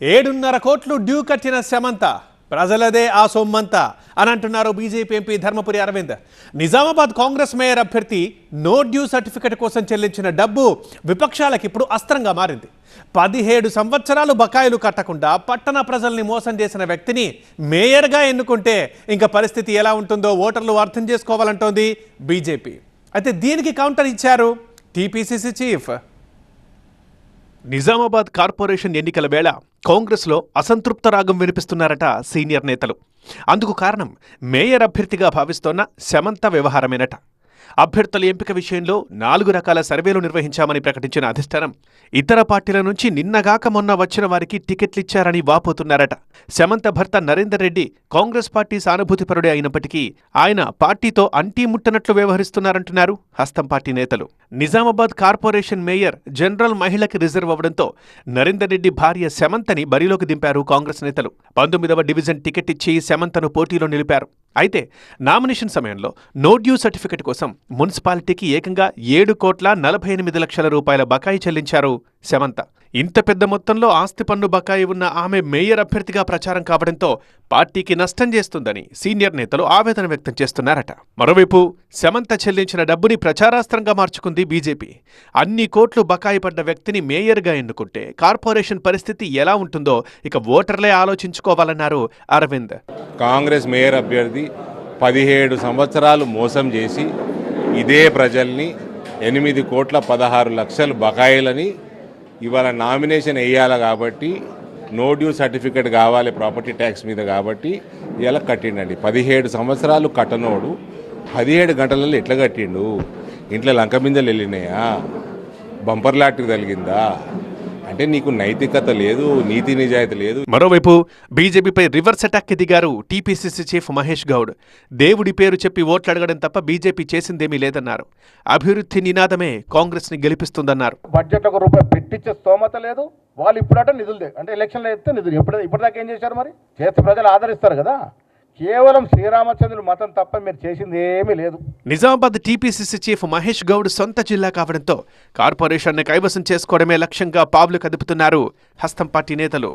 7.5 కోట్లు డ్యూ కట్టిన సమంత ప్రజలదే ఆ సొమ్మంతా అని అంటున్నారు BJP MP Dharmapuri Arvind. Nizamabad Congress mayor అభ్యర్థి నో డ్యూ సర్టిఫికెట్ కోసం చెల్లించిన డబ్బు విపక్షాలకు ఇప్పుడు అస్త్రంగా మారింది. 17 సంవత్సరాలు బకాయిలు కట్టకుండా పట్టణ ప్రజల్ని మోసం చేసిన వ్యక్తిని మేయర్గా ఎన్నుకుంటే ఇంకా పరిస్థితి ఎలా ఉంటుందో ఓటర్లు అర్థం చేసుకోవాలంటోంది బీజేపీ. అయితే దీనికి కౌంటర్ ఇచ్చారు టీపీసీసీ చీఫ్. నిజామాబాద్ కార్పొరేషన్ ఎన్నికల వేళ కాంగ్రెస్లో అసంతృప్త రాగం వినిపిస్తున్నారట సీనియర్ నేతలు. అందుకు కారణం మేయర్ అభ్యర్థిగా భావిస్తోన్న సమంత వ్యవహారమేనట. అభ్యర్థుల ఎంపిక విషయంలో 4 రకాల సర్వేలు నిర్వహించామని ప్రకటించిన అధిష్టానం ఇతర పార్టీల నుంచి నిన్నగాక మొన్న వచ్చిన వారికి టికెట్లిచ్చారని వాపోతున్నారట. సమంత భర్త నరేందర్ రెడ్డి కాంగ్రెస్ పార్టీ సానుభూతిపరుడే అయినప్పటికీ ఆయన పార్టీతో అంటీముట్టనట్లు వ్యవహరిస్తున్నారంటున్నారు హస్తం పార్టీ నేతలు. నిజామాబాద్ కార్పొరేషన్ మేయర్ జనరల్ మహిళకి రిజర్వ్ అవ్వడంతో నరేందర్ రెడ్డి భార్య సమంతని బరిలోకి దింపారు కాంగ్రెస్ నేతలు. 19వ డివిజన్ టికెట్ ఇచ్చి సమంతను పోటీలో నిలిపారు. అయితే నామినేషన్ సమయంలో నో డ్యూ సర్టిఫికెట్ కోసం మున్సిపాలిటీకి ఏకంగా 7,48,00,000 రూపాయల బకాయి చెల్లించారు సమంత. ఇంత పెద్ద మొత్తంలో ఆస్తి పన్ను బకాయి ఉన్న ఆమె మేయర్ అభ్యర్థిగా ప్రచారం కావడంతో పార్టీకి నష్టం చేస్తుందని సీనియర్ నేతలు ఆవేదన వ్యక్తం చేస్తున్నారట. మరోవైపు సమంత చెల్లించిన డబ్బుని ప్రచారాస్త్రంగా మార్చుకుంది బీజేపీ. అన్ని కోట్లు బకాయి పడ్డ వ్యక్తిని మేయర్గా ఎన్నుకుంటే కార్పొరేషన్ పరిస్థితి ఎలా ఉంటుందో ఇక ఓటర్లే ఆలోచించుకోవాలన్నారు అరవింద్. కాంగ్రెస్ మేయర్ అభ్యర్థి 17 సంవత్సరాలు మోసం చేసి ఇదే ప్రజల్ని 8,16,00,000 బకాయిలని ఇవాళ నామినేషన్ వేయాలి కాబట్టి నో డ్యూ సర్టిఫికెట్ కావాలి ప్రాపర్టీ ట్యాక్స్ మీద కాబట్టి ఇలా కట్టిండండి. 17 సంవత్సరాలు కట్టనోడు 17 గంటలలో ఎట్లా కట్టిండు? ఇంట్లో లంక బిందెలు వెళ్ళినాయా? బంపర్ లాటరీ తగిలిందా? అంటే నీకు నైతికత లేదు, నీతి నిజాయితీ లేదు. మరోవైపు బీజేపీపై రివర్స్ అటాక్ దిగారు టీపీసీసీ చీఫ్ మహేష్ గౌడ్. దేవుడి పేరు చెప్పి ఓట్లు అడగడం తప్ప బీజేపీ చేసిందేమీ లేదన్నారు. అభివృద్ధి నినాదమే కాంగ్రెస్ ని గెలిపిస్తుందన్నారు. బడ్జెట్ ₹1 పెట్టించే స్తోమత లేదు. వాళ్ళు ఇప్పుడట నిధులు అంటే ఎలక్షన్లో చెప్తే నిధులు ఇప్పటిదాకా ఏం చేశారు? మరి చేస్తే ప్రజలు ఆదరిస్తారు కదా. కేవలం శ్రీరామచంద్రుడు మతం తప్ప మీరు చేసింది ఏమీ లేదు. నిజామాబాద్ టీపీసీసీ చీఫ్ మహేష్ గౌడ్ సొంత జిల్లా కావడంతో కార్పొరేషన్ని కైవసం చేసుకోవడమే లక్ష్యంగా పావులు కదుపుతున్నారు హస్తం పార్టీ నేతలు.